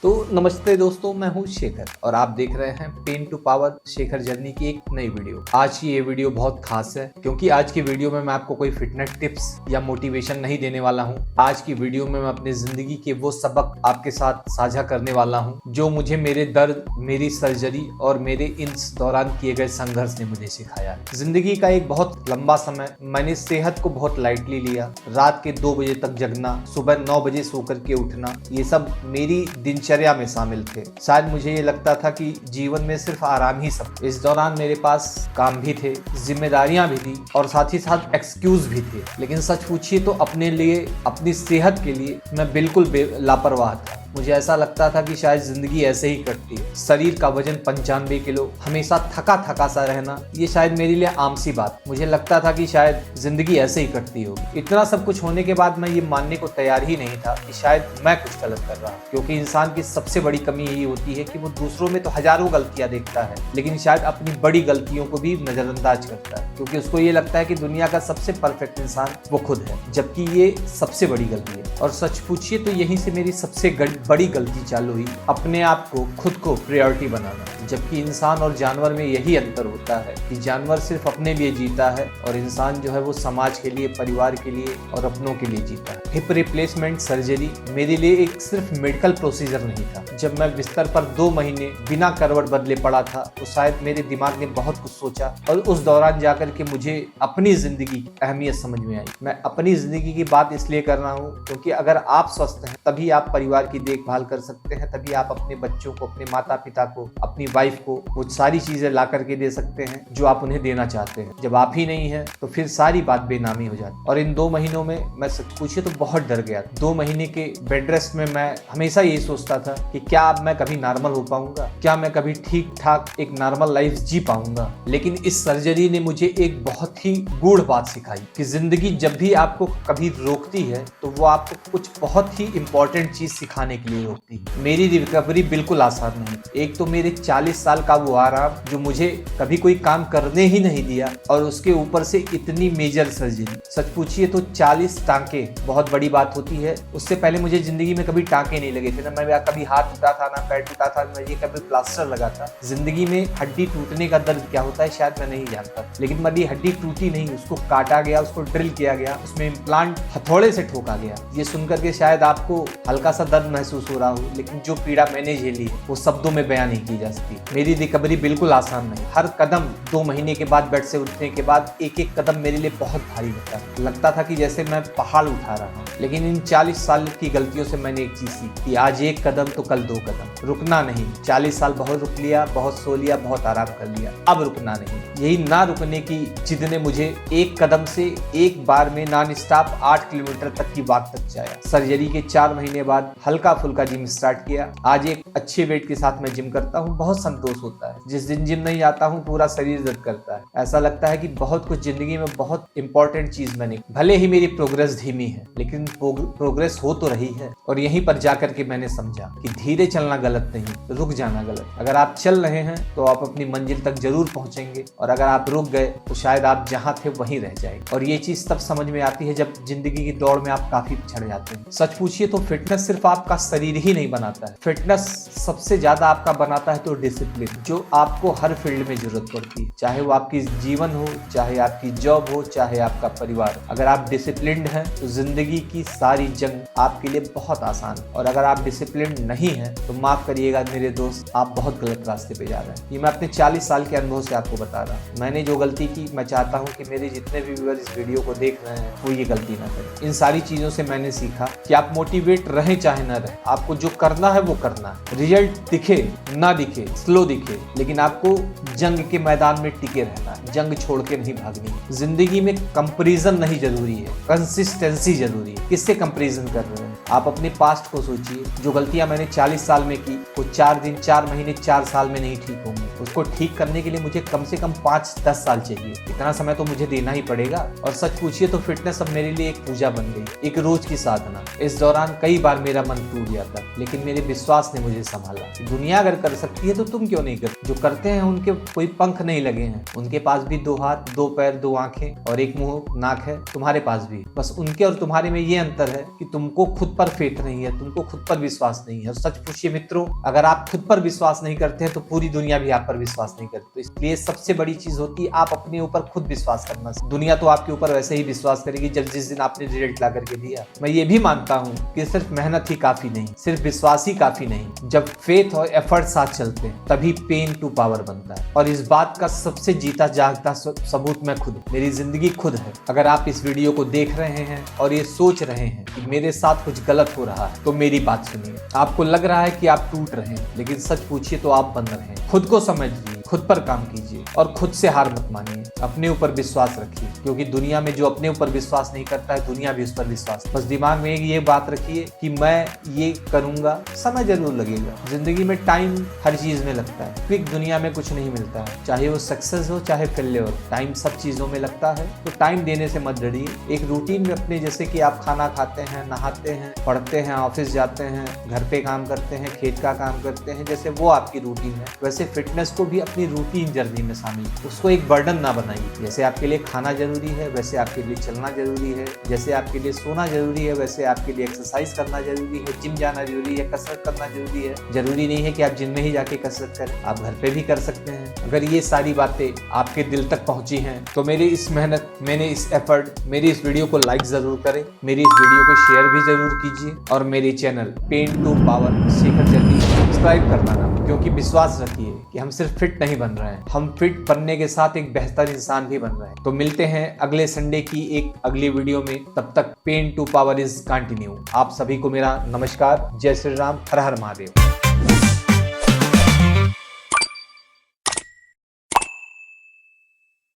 तो नमस्ते दोस्तों, मैं हूं शेखर और आप देख रहे हैं pain to power Shekhar journey की एक नई वीडियो। आज की ये वीडियो बहुत खास है क्योंकि आज की वीडियो में मैं आपको कोई फिटनेस टिप्स या मोटिवेशन नहीं देने वाला हूं। आज की वीडियो में मैं अपनी जिंदगी के वो सबक आपके साथ साझा करने वाला हूं जो मुझे मेरे दर्द, मेरी सर्जरी और मेरे इन दौरान किए गए संघर्ष ने मुझे सिखाया। जिंदगी का एक बहुत लंबा समय मैंने सेहत को बहुत लाइटली लिया। रात के 2 बजे तक जगना, सुबह 9 बजे सो करके उठना, ये सब मेरी दिनचर्या में शामिल थे। शायद मुझे ये लगता था कि जीवन में सिर्फ आराम ही सब। इस दौरान मेरे पास काम भी थे, जिम्मेदारियां भी थी और साथ ही साथ एक्सक्यूज भी थे। लेकिन सच पूछिए तो अपने लिए, अपनी सेहत के लिए मैं बिल्कुल लापरवाह था। मुझे ऐसा लगता था कि शायद जिंदगी ऐसे ही कटती है। शरीर का वजन 95 किलो, हमेशा थका थका सा रहना, ये शायद मेरे लिए आम सी बात। मुझे लगता था कि शायद जिंदगी ऐसे ही कटती होगी। इतना सब कुछ होने के बाद मैं ये मानने को तैयार ही नहीं था कि शायद मैं कुछ गलत कर रहा हूँ, क्योंकि इंसान की सबसे बड़ी कमी यही होती है कि वो दूसरों में तो हजारों गलतियां देखता है लेकिन शायद अपनी बड़ी गलतियों को भी नजरअंदाज करता है, क्योंकि उसको ये लगता है कि दुनिया का सबसे परफेक्ट इंसान वो खुद है, जबकि ये सबसे बड़ी गलती है। और सच पूछिए तो यहीं से मेरी सबसे बड़ी गलती चालू हुई, अपने आप को, खुद को प्रायोरिटी बनाना। जबकि इंसान और जानवर में यही अंतर होता है कि जानवर सिर्फ अपने लिए जीता है और इंसान जो है वो समाज के लिए, परिवार के लिए और अपनों के लिए जीता है। हिप रिप्लेसमेंट सर्जरी मेरे लिए एक सिर्फ मेडिकल प्रोसीजर नहीं था। जब मैं बिस्तर पर 2 महीने बिना करवट बदले पड़ा था तो शायद मेरे दिमाग ने बहुत कुछ सोचा और उस दौरान जाकर के मुझे अपनी जिंदगी की अहमियत समझ में आई। मैं अपनी जिंदगी की बात इसलिए कर रहा हूँ क्योंकि अगर आप स्वस्थ हैं तभी आप परिवार की देखभाल कर सकते हैं, तभी आप अपने बच्चों को, अपने माता पिता को, अपनी वाइफ को वो सारी चीजें ला करके दे सकते हैं जो आप उन्हें देना चाहते हैं। जब आप ही नहीं है तो फिर सारी बात बेनामी हो जाती। और इन 2 महीनों में मैं सच पूछिए तो बहुत डर गया। 2 महीने के बेड रेस्ट में मैं हमेशा यही सोचता था कि क्या अब मैं कभी नॉर्मल हो पाऊंगा, क्या मैं कभी ठीक ठाक एक नॉर्मल लाइफ जी पाऊंगा। लेकिन इस सर्जरी ने मुझे एक बहुत ही गूढ़ बात सिखाई कि जिंदगी जब भी आपको कभी रोकती है तो वो आपको कुछ बहुत ही इंपॉर्टेंट चीज सिखाने के लिए रोकती है। मेरी रिकवरी बिल्कुल आसान नहीं। एक तो मेरे 40 साल का वो आराम जो मुझे कभी कोई काम करने ही नहीं दिया और उसके ऊपर से इतनी मेजर सर्जरी। सच पूछिए तो 40 टांके बहुत बड़ी बात होती है। उससे पहले मुझे जिंदगी में कभी टांके नहीं लगे थे, ना मैं कभी हाथ टूटा था, ना पैर टूटा था, ना ये कभी प्लास्टर लगा था। जिंदगी में हड्डी टूटने का दर्द क्या होता है शायद मैं नहीं जानता, लेकिन मेरी हड्डी टूटी नहीं, उसको काटा गया, उसको ड्रिल किया गया, उसमें इम्प्लांट हथौड़े से ठोका गया। ये सुनकर के शायद आपको हल्का सा दर्द महसूस हो रहा हो, लेकिन जो पीड़ा मैंने झेली है वो शब्दों में बयान नहीं की जा सकती। मेरी रिकवरी बिल्कुल आसान नहीं। हर कदम 2 महीने के बाद बेड से उठने के बाद एक एक कदम मेरे लिए बहुत भारी लगता था कि जैसे मैं पहाड़ उठा रहा हूँ। लेकिन इन 40 साल की गलतियों से मैंने एक चीज सीखी कि आज एक कदम तो कल 2 कदम। रुकना नहीं। 40 साल बहुत रुक लिया, बहुत सो लिया, बहुत आराम कर लिया, अब रुकना नहीं। यही ना रुकने की जिद ने मुझे एक कदम से एक बार में नॉन स्टॉप 8 किलोमीटर तक की वॉक तक जाया। सर्जरी के 4 महीने बाद हल्का फुल्का जिम स्टार्ट किया। आज एक अच्छे वेट के साथ मैं जिम करता हूँ, बहुत संतोष होता है। जिस दिन जिम नहीं आता हूँ पूरा शरीर दर्द करता है। ऐसा लगता है कि बहुत कुछ जिंदगी में बहुत इंपॉर्टेंट चीज मैंने, भले ही मेरी प्रोग्रेस धीमी है लेकिन प्रोग्रेस हो तो रही है। और यहीं पर जाकर के मैंने समझा कि धीरे चलना गलत नहीं, रुक जाना गलत। अगर आप चल रहे हैं तो आप अपनी मंजिल तक जरूर पहुंचेंगे और अगर आप रुक गए तो शायद आप जहां थे वहीं रह जाएंगे। और ये चीज तब समझ में आती है जब जिंदगी की दौड़ में आप काफी पिछड़ जाते हैं। सच पूछिए तो फिटनेस सिर्फ आपका शरीर ही नहीं बनाता है, फिटनेस सबसे ज्यादा आपका बनाता है तो डिसिप्लिन, जो आपको हर फील्ड में जरूरत पड़ती है, चाहे वो आपकी जीवन हो, चाहे आपकी जॉब हो, चाहे आपका परिवार। अगर आप डिसिप्लिन्ड हैं तो जिंदगी की सारी जंग आपके लिए बहुत आसान है। और अगर आप डिसिप्लिन्ड नहीं हैं तो माफ करिएगा मेरे दोस्त, आप बहुत गलत रास्ते पे जा रहे हैं। ये मैं अपने 40 साल के अनुभव से आपको बता रहा हूँ। मैंने जो गलती की, मैं चाहता हूँ कि मेरे जितने भी व्यूअर इस वीडियो को देख रहे हैं वो ये गलती ना करें। इन सारी चीजों से मैंने सीखा कि आप मोटिवेट रहें चाहे ना रहे, आपको जो करना है वो करना है। रिजल्ट दिखे ना दिखे, स्लो दिखे, लेकिन आपको जंग के मैदान में टिके रहना है, जंग छोड़ के नहीं भागनी। जिंदगी में कंपैरिजन नहीं जरूरी है, कंसिस्टेंसी जरूरी है। किससे कंपैरिजन कर रहे हैं? आप अपने पास्ट को सोचिए। जो गलतियां मैंने 40 साल में की वो 4 दिन, 4 महीने, 4 साल में नहीं ठीक होंगी। वो को ठीक करने के लिए मुझे कम से कम 5-10 साल चाहिए। इतना समय तो मुझे देना ही पड़ेगा। और सच पूछिए तो फिटनेस अब मेरे लिए एक पूजा बन गई, एक रोज की साधना। इस दौरान कई बार मेरा मन टूट जाता, लेकिन मेरे विश्वास ने मुझे संभाला। दुनिया अगर कर सकती है तो तुम क्यों नहीं कर। जो करते हैं उनके कोई पंख नहीं लगे हैं, उनके पास भी 2 हाथ, 2 पैर, 2 आंखें और 1 मुंह नाक है, तुम्हारे पास भी। बस उनके और तुम्हारे में ये अंतर है कि तुमको खुद पर फेथ नहीं है, तुमको खुद पर विश्वास नहीं है। और सच पूछिए मित्रों, अगर आप खुद पर विश्वास नहीं करते हैं तो पूरी दुनिया भी आप पर विश्वास नहीं करती। तो इसलिए सबसे बड़ी चीज होती है आप अपने ऊपर खुद विश्वास करना। दुनिया तो आपके ऊपर वैसे ही विश्वास करेगी जब जिस दिन आपने रिजल्ट ला करके दिया। मैं ये भी मानता हूँ कि सिर्फ मेहनत ही काफी नहीं, सिर्फ विश्वास ही काफी नहीं। जब फेथ और एफर्ट साथ चलते हैं तभी पेन टू पावर बनता है। और इस बात का सबसे जीता जागता सबूत मैं खुद, मेरी जिंदगी खुद है। अगर आप इस वीडियो को देख रहे हैं और ये सोच रहे हैं कि मेरे साथ कुछ गलत हो रहा है तो मेरी बात सुनिए। आपको लग रहा है कि आप टूट रहे हैं, लेकिन सच पूछिए तो आप बन रहे हैं। खुद को समझिए, खुद पर काम कीजिए और खुद से हार मत मानिए। अपने ऊपर विश्वास रखिए, क्योंकि दुनिया में जो अपने ऊपर विश्वास नहीं करता है दुनिया भी उस पर विश्वास। बस दिमाग में ये बात रखिए कि मैं ये करूंगा, समय जरूर लगेगा। जिंदगी में टाइम हर चीज में लगता है, क्विक दुनिया में कुछ नहीं मिलता है। चाहे वो सक्सेस हो चाहे फेलियर हो, टाइम सब चीजों में लगता है। तो टाइम देने से मत डरिए। एक रूटीन में अपने, जैसे कि आप खाना खाते हैं, नहाते हैं, पढ़ते हैं, ऑफिस जाते हैं, घर पे काम करते हैं, खेत का काम करते हैं, जैसे वो आपकी रूटीन है, वैसे फिटनेस को भी अपनी रूटीन जर्नी में शामिल। उसको एक बर्डन ना बनाइए। जैसे आपके लिए खाना जरूरी है वैसे आपके लिए चलना जरूरी है, जैसे आपके लिए सोना जरूरी है वैसे आपके लिए एक्सरसाइज करना जरूरी है, जिम जाना जरूरी है, कसरत करना जरूरी है। जरूरी नहीं है कि आप जिम में ही जाके कसरत करें, आप घर पे भी कर सकते हैं। अगर ये सारी बातें आपके दिल तक पहुंची हैं तो मेरी इस मेहनत, मेरे इस एफर्ट, मेरी इस वीडियो को लाइक जरूर करें, मेरी इस वीडियो को शेयर भी जरूर कीजिए और मेरे channel pain to power Shekhar journey subscribe करना ना, क्योंकि विश्वास रखिए कि हम सिर्फ फिट नहीं बन रहे हैं, हम फिट बनने के साथ एक बेहतर इंसान भी बन रहे हैं। तो मिलते हैं अगले संडे की एक अगली वीडियो में। तब तक pain to power is continue. आप सभी को मेरा नमस्कार। जय श्री राम, हर हर महादेव।